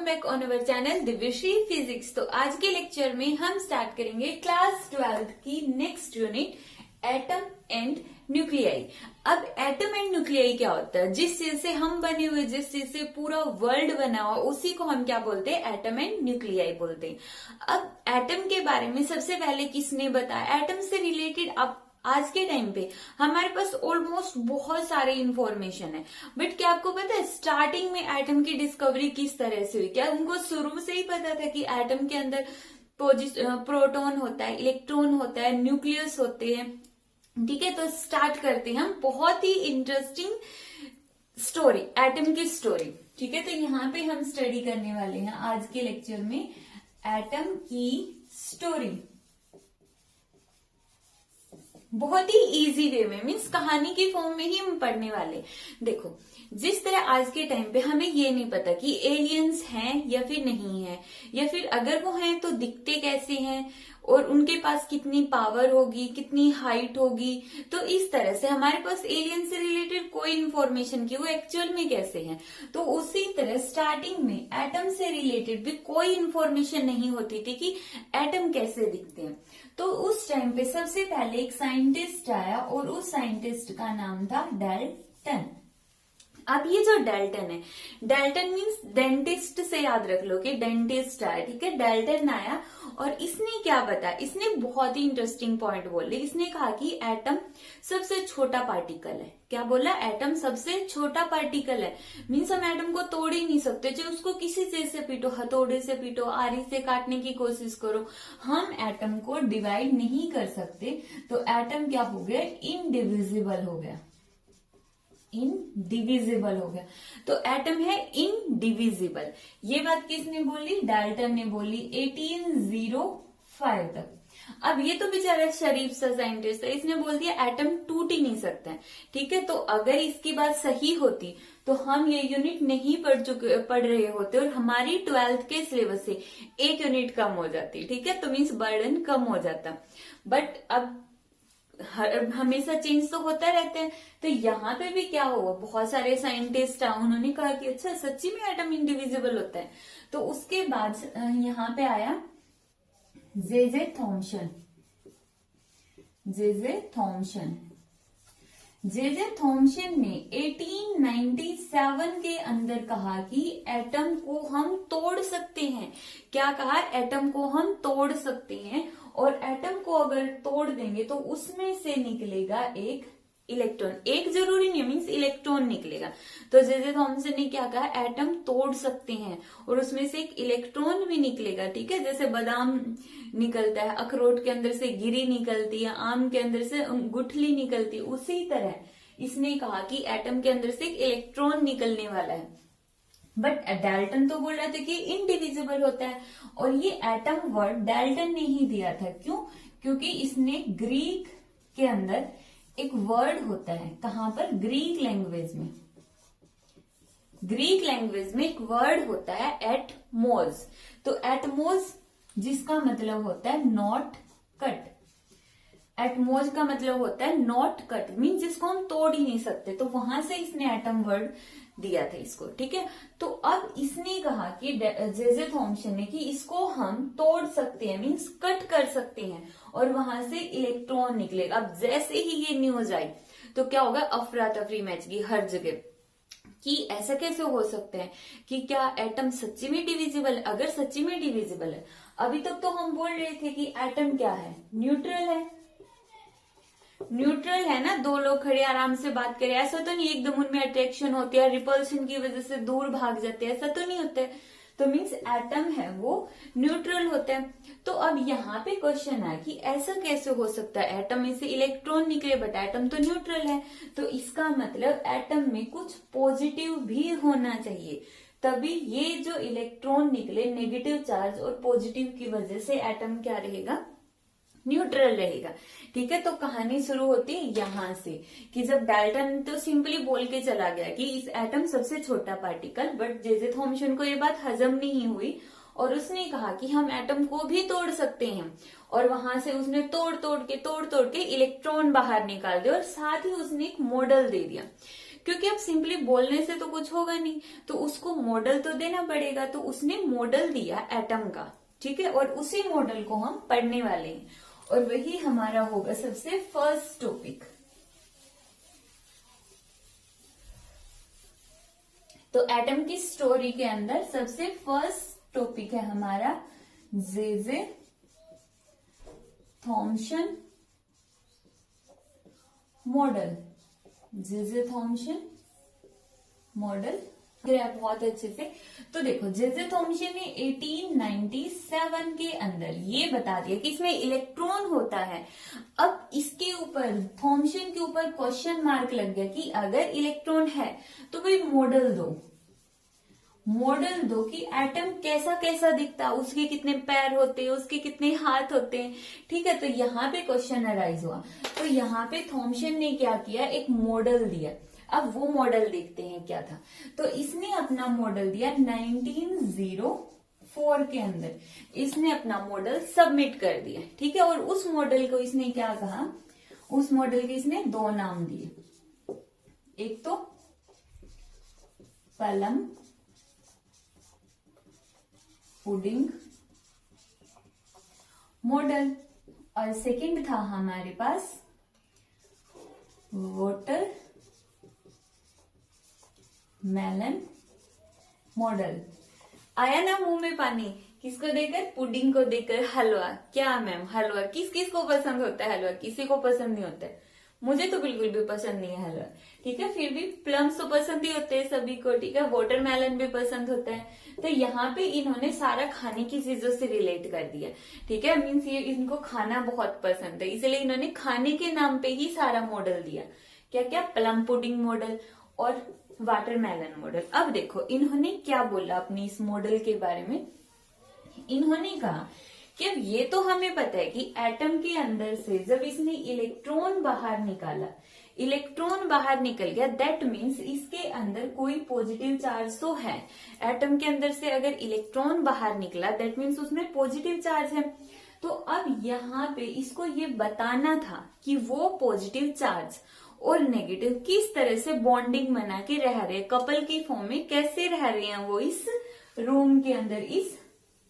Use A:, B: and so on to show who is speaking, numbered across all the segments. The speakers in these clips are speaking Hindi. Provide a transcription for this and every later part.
A: Welcome back on our channel Divyashree physics. तो आज के लेक्चर में हम स्टार्ट करेंगे क्लास 12 की next unit atom and nuclei. अब एटम एंड न्यूक्लियाई क्या होता है? जिस चीज से हम बने हुए, जिस चीज से पूरा वर्ल्ड बना हुआ, उसी को हम क्या बोलते हैं? एटम एंड न्यूक्लियाई बोलते हैं। अब एटम के बारे में सबसे पहले किसने बताया? एटम से रिलेटेड अब आज के टाइम पे हमारे पास ऑलमोस्ट बहुत सारे इंफॉर्मेशन है, बट क्या आपको पता है स्टार्टिंग में एटम की डिस्कवरी किस तरह से हुई? क्या उनको शुरू से ही पता था कि एटम के अंदर प्रोटॉन होता है, इलेक्ट्रॉन होता है, न्यूक्लियस होते हैं? ठीक है, तो स्टार्ट करते हैं हम बहुत ही इंटरेस्टिंग स्टोरी, एटम की स्टोरी। ठीक है, तो यहाँ पे हम स्टडी करने वाले हैं आज के लेक्चर में एटम की स्टोरी, बहुत ही इजी वे में, मीन्स कहानी की फॉर्म में ही हम पढ़ने वाले। देखो, जिस तरह आज के टाइम पे हमें ये नहीं पता कि एलियंस हैं या फिर नहीं है, या फिर अगर वो हैं तो दिखते कैसे हैं और उनके पास कितनी पावर होगी, कितनी हाइट होगी। तो इस तरह से हमारे पास एलियन से रिलेटेड कोई इंफॉर्मेशन की वो एक्चुअल में कैसे हैं, तो उसी तरह स्टार्टिंग में एटम से रिलेटेड भी कोई इंफॉर्मेशन नहीं होती थी कि एटम कैसे दिखते हैं। तो उस टाइम पे सबसे पहले एक साइंटिस्ट आया और उस साइंटिस्ट का नाम था डाल्टन। अब ये जो डाल्टन है, डाल्टन मीन्स डेंटिस्ट से याद रख लो कि डेंटिस्ट आया। ठीक है, डाल्टन आया और इसने क्या बताया? इसने बहुत ही इंटरेस्टिंग पॉइंट बोले। इसने कहा कि एटम सबसे छोटा पार्टिकल है। क्या बोला? एटम सबसे छोटा पार्टिकल है। मीन्स हम एटम को तोड़ ही नहीं सकते, चाहे उसको किसी चीज से पीटो, हथौड़े से पीटो, आरी से काटने की कोशिश करो, हम एटम को डिवाइड नहीं कर सकते। तो एटम क्या हो गया? इनडिविजिबल हो गया, इनडिविजिबल हो गया। तो एटम है इनडिविजिबल। ये बात किसने बोली? डाल्टन ने बोली 1805 तक। अब ये तो बेचारा शरीफ सा साइंटिस्ट है, इसने बोल दिया एटम टूट ही नहीं सकता है। ठीक है, तो अगर इसकी बात सही होती तो हम ये यूनिट नहीं पढ़ रहे होते और हमारी 12th के सिलेबस से एक यूनिट कम हो जाती। ठीक है, तो मीन्स बर्डन कम हो जाता। बट अब हमेशा चेंज तो होता रहता है। तो यहाँ पे भी क्या हुआ? बहुत सारे साइंटिस्ट आए, उन्होंने कहा कि अच्छा सच्ची में एटम इंडिविजिबल होता है। तो उसके बाद यहाँ पे आया जे थॉमसन। जे थॉमसन ने 1897 के अंदर कहा कि एटम को हम तोड़ सकते हैं। क्या कहा? एटम को हम तोड़ सकते हैं, और एटम को अगर तोड़ देंगे तो उसमें से निकलेगा एक इलेक्ट्रॉन। एक जरूरी नहीं, मीन्स इलेक्ट्रॉन निकलेगा। तो जे थॉमसन ने क्या कहा? एटम तोड़ सकते हैं और उसमें से एक इलेक्ट्रॉन भी निकलेगा। ठीक है, जैसे बादाम निकलता है, अखरोट के अंदर से गिरी निकलती है, आम के अंदर से गुठली निकलती है, उसी तरह इसने कहा कि एटम के अंदर से एक इलेक्ट्रॉन निकलने वाला है। बट डाल्टन तो बोल रहे थे कि इनडिविजिबल होता है, और ये एटम वर्ड डाल्टन ने ही दिया था। क्यों? क्योंकि इसने ग्रीक के अंदर एक वर्ड होता है, कहां पर? ग्रीक लैंग्वेज में। ग्रीक लैंग्वेज में एक वर्ड होता है एटमोस। तो एटमोस जिसका मतलब होता है नॉट कट। एटमोस का मतलब होता है नॉट कट, मीन जिसको हम तोड़ ही नहीं सकते। तो वहां से इसने एटम वर्ड दिया था इसको। ठीक है, तो अब इसने कहा कि जे थॉमसन ने कि इसको हम तोड़ सकते हैं, मीन्स कट कर सकते हैं, और वहां से इलेक्ट्रॉन निकलेगा। अब जैसे ही ये न्यूज आई तो क्या होगा? अफरा तफरी मच गई हर जगह कि ऐसा कैसे हो सकता है कि क्या एटम सच्ची में डिविजिबल है? अगर सच्ची में डिविजिबल है, अभी तक तो हम बोल रहे थे कि एटम क्या है? न्यूट्रल है। न्यूट्रल है ना, दो लोग खड़े आराम से बात करें, ऐसा तो नहीं एकदम उनमें अट्रैक्शन होती है, रिपल्शन की वजह से दूर भाग जाते हैं, ऐसा तो नहीं होता है। तो मीन्स एटम है वो न्यूट्रल होता है। तो अब यहाँ पे क्वेश्चन है कि ऐसा कैसे हो सकता है? एटम में से इलेक्ट्रॉन निकले, बट एटम तो न्यूट्रल है। तो इसका मतलब एटम में कुछ पॉजिटिव भी होना चाहिए, तभी ये जो इलेक्ट्रॉन निकले नेगेटिव चार्ज और पॉजिटिव की वजह से एटम क्या रहेगा? न्यूट्रल रहेगा। ठीक है, तो कहानी शुरू होती है यहां से कि जब डाल्टन तो सिंपली बोल के चला गया कि इस एटम सबसे छोटा पार्टिकल, बट जे थॉमसन को ये बात हजम नहीं हुई और उसने कहा कि हम एटम को भी तोड़ सकते हैं, और वहां से उसने तोड़ तोड़ के इलेक्ट्रॉन बाहर निकाल दिया, और साथ ही उसने एक मॉडल दे दिया क्योंकि अब सिंपली बोलने से तो कुछ होगा नहीं, तो उसको मॉडल तो देना पड़ेगा। तो उसने मॉडल दिया एटम का, ठीक है, और उसी मॉडल को हम पढ़ने वाले हैं, और वही हमारा होगा सबसे फर्स्ट टॉपिक। तो एटम की स्टोरी के अंदर सबसे फर्स्ट टॉपिक है हमारा J Thomson model. J Thomson model बहुत अच्छे से। तो देखो जे थॉमसन ने 1897 के अंदर ये बता दिया कि इसमें इलेक्ट्रॉन होता है। अब इसके ऊपर थॉमसन के ऊपर क्वेश्चन मार्क लग गया कि अगर इलेक्ट्रॉन है तो भाई मॉडल दो कि एटम कैसा कैसा दिखता है, उसके कितने पैर होते हैं, उसके कितने हाथ होते हैं, ठीक है। तो यहाँ पे क्वेश्चन अराइज हुआ, तो यहाँ पे थॉमसन ने क्या किया, एक मॉडल दिया। अब वो मॉडल देखते हैं क्या था। तो इसने अपना मॉडल दिया 1904 के अंदर, इसने अपना मॉडल सबमिट कर दिया, ठीक है। और उस मॉडल को इसने क्या कहा, उस मॉडल के इसने दो नाम दिए, एक तो प्लम पुडिंग मॉडल, और सेकंड था हमारे पास वाटर मेलन मॉडल। आया ना मुंह में पानी, किसको देकर, पुडिंग को देकर। हलवा, क्या मैम हलवा किस किस को पसंद होता है, हलवा किसी को पसंद नहीं होता है, मुझे तो बिल्कुल भी पसंद नहीं है हलवा, ठीक है। फिर भी प्लम्स तो पसंद ही होते हैं सभी को, ठीक है। वाटरमेलन भी पसंद होता है। तो यहाँ पे इन्होंने सारा खाने की चीजों से रिलेट कर दिया, ठीक है। मीन्स ये इनको खाना बहुत पसंद है, इसलिए इन्होंने खाने के नाम पे ही सारा मॉडल दिया। क्या क्या, प्लम पुडिंग मॉडल और वाटरमेलन मॉडल। अब देखो इन्होंने क्या बोला अपनी इस मॉडल के बारे में। इन्होंने कहा कि अब ये तो हमें पता है कि एटम के अंदर से जब इसने इलेक्ट्रॉन बाहर निकाला, इलेक्ट्रॉन बाहर निकल गया, दैट मीन्स इसके अंदर कोई पॉजिटिव चार्ज तो है। एटम के अंदर से अगर इलेक्ट्रॉन बाहर निकला दैट मीन्स उसमें पॉजिटिव चार्ज है। तो अब यहाँ पे इसको ये बताना था कि वो पॉजिटिव चार्ज और नेगेटिव किस तरह से बॉन्डिंग बना के रह रहे हैं, कपल की फॉर्म में कैसे रह रहे हैं वो इस रूम के अंदर, इस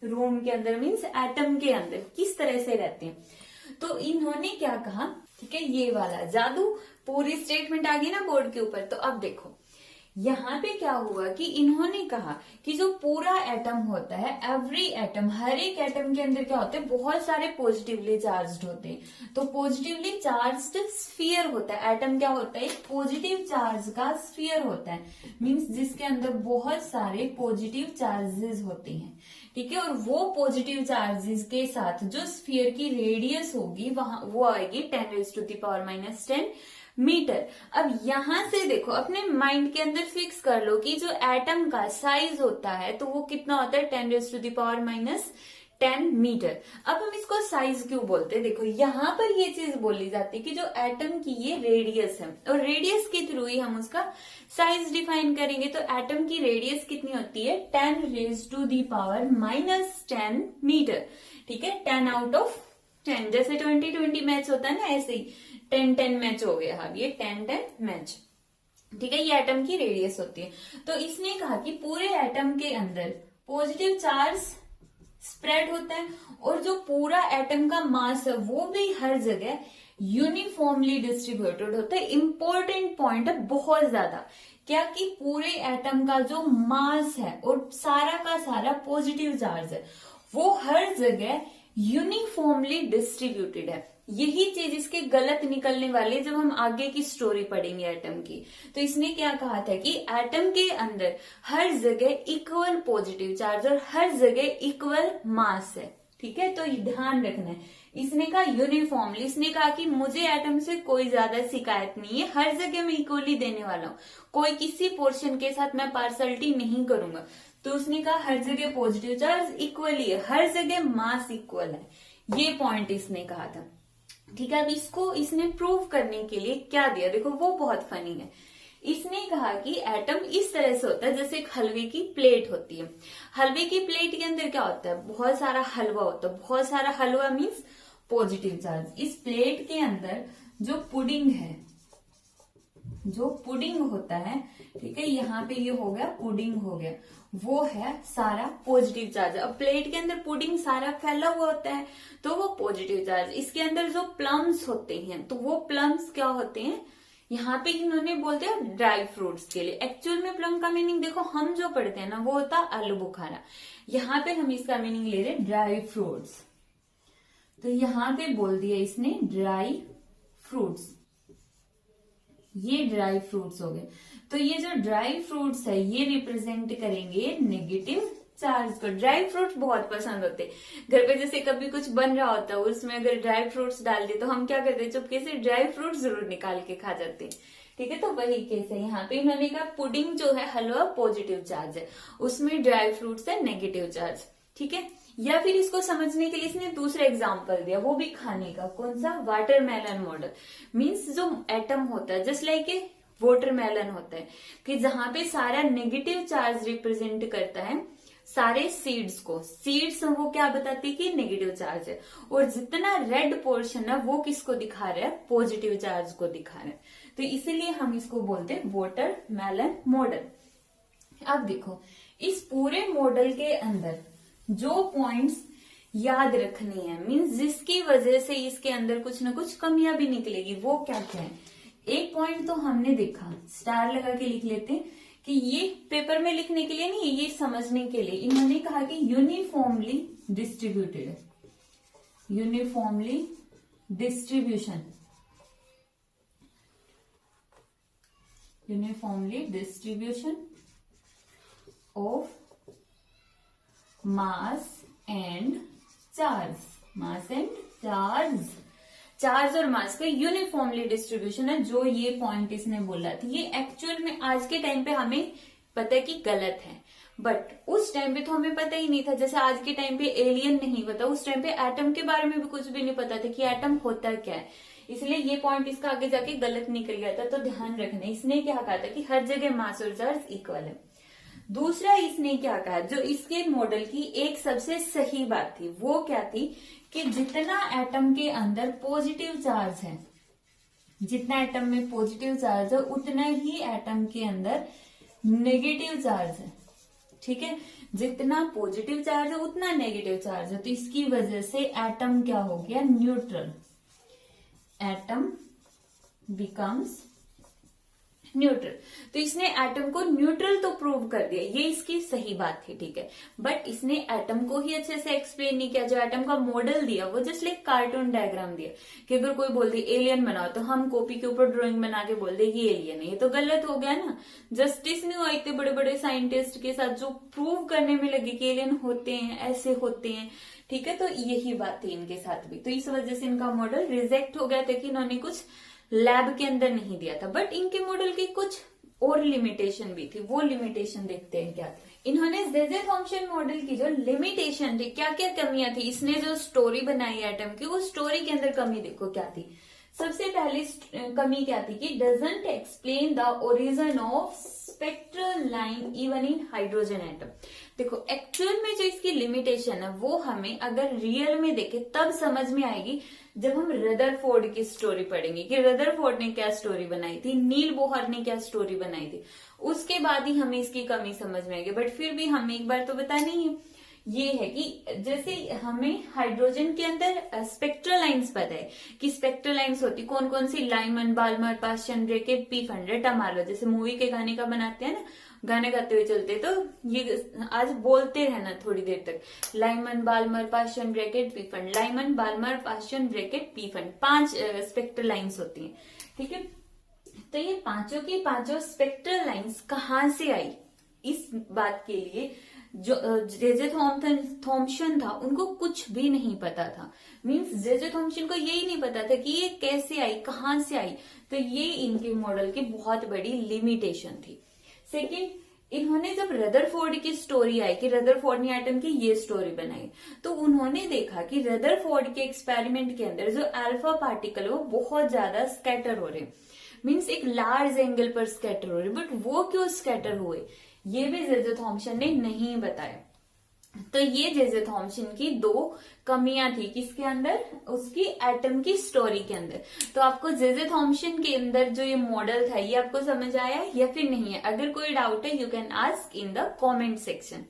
A: रूम के अंदर मीन्स एटम के अंदर किस तरह से रहते हैं। तो इन्होंने क्या कहा, ठीक है, ये वाला जादू पूरी स्टेटमेंट आ गई ना बोर्ड के ऊपर। तो अब देखो यहाँ पे क्या हुआ कि इन्होंने कहा कि जो पूरा एटम होता है, एवरी एटम, हर एक एटम के अंदर क्या होते हैं, बहुत सारे पॉजिटिवली चार्ज्ड होते हैं। तो पॉजिटिवली चार्ज्ड स्फीयर होता है, एटम क्या होता है, एक पॉजिटिव चार्ज का स्फीयर होता है, मीन्स जिसके अंदर बहुत सारे पॉजिटिव चार्जेस होते हैं, ठीक है। और वो पॉजिटिव चार्जेस के साथ जो स्फीयर की रेडियस होगी वहां वो आएगी 10⁻⁻10 मीटर। अब यहां से देखो अपने माइंड के अंदर फिक्स कर लो कि जो एटम का साइज होता है तो वो कितना होता है, 10⁻⁻10 मीटर। अब हम इसको साइज क्यों बोलते हैं, देखो यहाँ पर ये चीज बोली जाती है कि जो एटम की ये रेडियस है, और रेडियस के थ्रू ही हम उसका साइज डिफाइन करेंगे। तो एटम की रेडियस कितनी होती है, 10⁻⁻10 मीटर, ठीक है। 10/10, जैसे 20-20 मैच होता है ना, ऐसे ही 10-10 मैच हो गया। अब ये 10-10 मैच, ठीक है, ये एटम की रेडियस होती है। तो इसने कहा कि पूरे एटम के अंदर पॉजिटिव चार्ज स्प्रेड होता है, और जो पूरा एटम का मास है वो भी हर जगह यूनिफॉर्मली डिस्ट्रीब्यूटेड होता है। इंपॉर्टेंट पॉइंट है बहुत ज्यादा, क्या कि पूरे एटम का जो मास है और सारा का सारा पॉजिटिव चार्ज है वो हर जगह यूनिफॉर्मली डिस्ट्रीब्यूटेड है। यही चीज इसके गलत निकलने वाली है जब हम आगे की स्टोरी पढ़ेंगे एटम की। तो इसने क्या कहा था कि एटम के अंदर हर जगह इक्वल पॉजिटिव चार्ज और हर जगह इक्वल मास है, ठीक है। तो ध्यान रखना है, इसने कहा यूनिफॉर्मली, इसने कहा कि मुझे एटम से कोई ज्यादा शिकायत नहीं है, हर जगह मैं इक्वली देने वाला हूँ, कोई किसी पोर्शन के साथ मैं पार्सलिटी नहीं करूंगा। तो उसने कहा हर जगह पॉजिटिव चार्ज इक्वली है, हर जगह मास इक्वल है, ये पॉइंट इसने कहा था, ठीक है। अब इसको इसने प्रूव करने के लिए क्या दिया, देखो वो बहुत फनी है। इसने कहा कि एटम इस तरह से होता है जैसे एक हलवे की प्लेट होती है। हलवे की प्लेट के अंदर क्या होता है, बहुत सारा हलवा होता है, बहुत सारा हलवा मीन्स पॉजिटिव चार्ज। इस प्लेट के अंदर जो पुडिंग है, जो पुडिंग होता है, ठीक है, यहाँ पे ये हो गया पुडिंग हो गया, वो है सारा पॉजिटिव चार्ज। अब प्लेट के अंदर पुडिंग सारा फैला हुआ होता है तो वो पॉजिटिव चार्ज। इसके अंदर जो प्लम्स होते हैं तो वो प्लम्स क्या होते हैं, यहाँ पे इन्होंने बोल दिया ड्राई फ्रूट्स के लिए। एक्चुअल में प्लम का मीनिंग देखो हम जो पढ़ते हैं ना वो होता आलू बुखारा, यहाँ पे हम इसका मीनिंग ले रहे ड्राई फ्रूट्स। तो यहाँ पे बोल दिया इसने ड्राई फ्रूट्स, ये ड्राई फ्रूट्स हो गए। तो ये जो ड्राई फ्रूट्स है ये रिप्रेजेंट करेंगे नेगेटिव चार्ज को। ड्राई फ्रूट्स बहुत पसंद होते, घर पे जैसे कभी कुछ बन रहा होता है उसमें अगर ड्राई फ्रूट्स डाल दे तो हम क्या करते हैं, चुपके से ड्राई फ्रूट्स जरूर निकाल के खा जाते हैं, ठीक है। तो वही केस है यहाँ पे, इन्होंने कहा पुडिंग जो है हलवा पॉजिटिव चार्ज है, उसमें ड्राई फ्रूट्स है नेगेटिव चार्ज, ठीक है। या फिर इसको समझने के लिए इसने दूसरा एग्जाम्पल दिया, वो भी खाने का, कौन सा, वाटरमेलन मॉडल। मीन्स जो एटम होता है जस्ट लाइक ए वाटरमेलन होता है कि जहां पे सारा नेगेटिव चार्ज रिप्रेजेंट करता है सारे सीड्स को, सीड्स वो क्या बताती है कि नेगेटिव चार्ज है, और जितना रेड पोर्शन है वो किसको दिखा रहा है, पॉजिटिव चार्ज को दिखा रहा है। तो इसीलिए हम इसको बोलते हैं वाटरमेलन मॉडल। अब देखो इस पूरे मॉडल के अंदर जो पॉइंट्स याद रखने हैं, मीन्स जिसकी वजह से इसके अंदर कुछ ना कुछ कमियां भी निकलेगी, वो क्या क्या है। एक पॉइंट तो हमने देखा, स्टार लगा के लिख लेते हैं कि ये पेपर में लिखने के लिए नहीं, ये समझने के लिए। इन्होंने कहा कि uniformly distributed, uniformly distribution, uniformly distribution of mass and charge, mass and charge, charge और मास का यूनिफॉर्मली डिस्ट्रीब्यूशन है, जो ये पॉइंट इसने बोला था। ये एक्चुअल में आज के टाइम पे हमें पता है कि गलत है, बट उस टाइम पे तो हमें पता ही नहीं था। जैसे आज के टाइम पे एलियन नहीं पता, उस टाइम पे एटम के बारे में भी कुछ भी नहीं पता था कि एटम होता क्या है, इसलिए ये पॉइंट इसका आगे जाके गलत निकल गया था। तो ध्यान रखना, इसने क्या कहा था कि हर जगह मास और चार्ज इक्वल है। दूसरा इसने क्या कहा, जो इसके मॉडल की एक सबसे सही बात थी, वो क्या थी कि जितना एटम के अंदर पॉजिटिव चार्ज है, जितना एटम में पॉजिटिव चार्ज है उतना ही एटम के अंदर नेगेटिव चार्ज है, ठीक है। जितना पॉजिटिव चार्ज है उतना नेगेटिव चार्ज है, तो इसकी वजह से एटम क्या हो गया, न्यूट्रल, एटम बिकम्स न्यूट्रल। तो इसने एटम को न्यूट्रल तो प्रूव कर दिया, ये इसकी सही बात थी, ठीक है। बट इसने एटम को ही अच्छे से एक्सप्लेन नहीं किया। जो एटम का मॉडल दिया वो जस्ट लाइक कार्टून डायग्राम दिया कि अगर कोई बोल दे एलियन बनाओ तो हम कॉपी के ऊपर ड्राइंग बना के बोल दे ये एलियन है, ये तो गलत हो गया ना। जस्टिस नहीं हुआ इतने बड़े बड़े साइंटिस्ट के साथ जो प्रूव करने में लगे कि एलियन होते हैं, ऐसे होते हैं, ठीक है। तो यही बात थी इनके साथ भी, तो इस वजह से इनका मॉडल रिजेक्ट हो गया था कि इन्होंने कुछ लैब के अंदर नहीं दिया था। बट इनके मॉडल की कुछ और लिमिटेशन भी थी, वो लिमिटेशन देखते हैं क्या थी। इन्होंने जे थॉम्सन मॉडल की जो लिमिटेशन थी, क्या क्या कमियां थी, इसने जो स्टोरी बनाई एटम की, वो स्टोरी के अंदर कमी देखो क्या थी। सबसे पहली कमी क्या थी कि doesn't explain the origin of spectral line even in hydrogen atom. देखो एक्चुअल में जो इसकी लिमिटेशन है वो हमें अगर रियल में देखे तब समझ में आएगी जब हम रदरफोर्ड की स्टोरी पढ़ेंगे कि रदरफोर्ड ने क्या स्टोरी बनाई थी, नील बोहर ने क्या स्टोरी बनाई थी, उसके बाद ही हमें इसकी कमी समझ में आएगी। बट फिर भी हमें एक बार तो बतानी है, ये है कि जैसे हमें हाइड्रोजन के अंदर स्पेक्ट्रल लाइंस पता है कि स्पेक्ट्रल लाइंस होती कौन कौन सी, लाइमन, बाल्मर, पास्चन, ब्रैकेट, पी100, टमालो, जैसे मूवी के गाने का बनाते हैं ना, गाने गाते हुए चलते, तो ये आज बोलते रहना थोड़ी देर तक, लाइमन, बाल्मर, पास्चन, ब्रैकेट, पी100, लाइमन, बाल्मर, पास्चन, ब्रैकेट, पी100, 5 स्पेक्ट्रल लाइंस होती हैं, ठीक है। तो ये पांचों की पांचों स्पेक्ट्रल लाइंस कहाँ से आई, इस बात के लिए जो जे थॉम्सन था उनको कुछ भी नहीं पता था। मींस जे थॉम्सन को यही नहीं पता था कि ये कैसे आई, कहां से आई। तो ये इनके मॉडल की बहुत बड़ी लिमिटेशन थी। सेकंड, इन्होंने जब रदरफोर्ड की स्टोरी आई कि रदरफोर्ड ने एटम की ये स्टोरी बनाई, तो उन्होंने देखा कि रदरफोर्ड के एक्सपेरिमेंट के अंदर जो अल्फा पार्टिकल है वो बहुत ज्यादा स्कैटर हो रहे, मीन्स एक लार्ज एंगल पर स्कैटर हो रहे। बट वो क्यों स्कैटर हुए ये भी जे थॉम्सन ने नहीं बताया। तो ये जेजे थॉम्सन की दो कमियां थी किसके अंदर, उसकी एटम की स्टोरी के अंदर। तो आपको जेजे थॉम्सन के अंदर जो ये मॉडल था ये आपको समझ आया या फिर नहीं है? अगर कोई डाउट है you can ask in the comment section.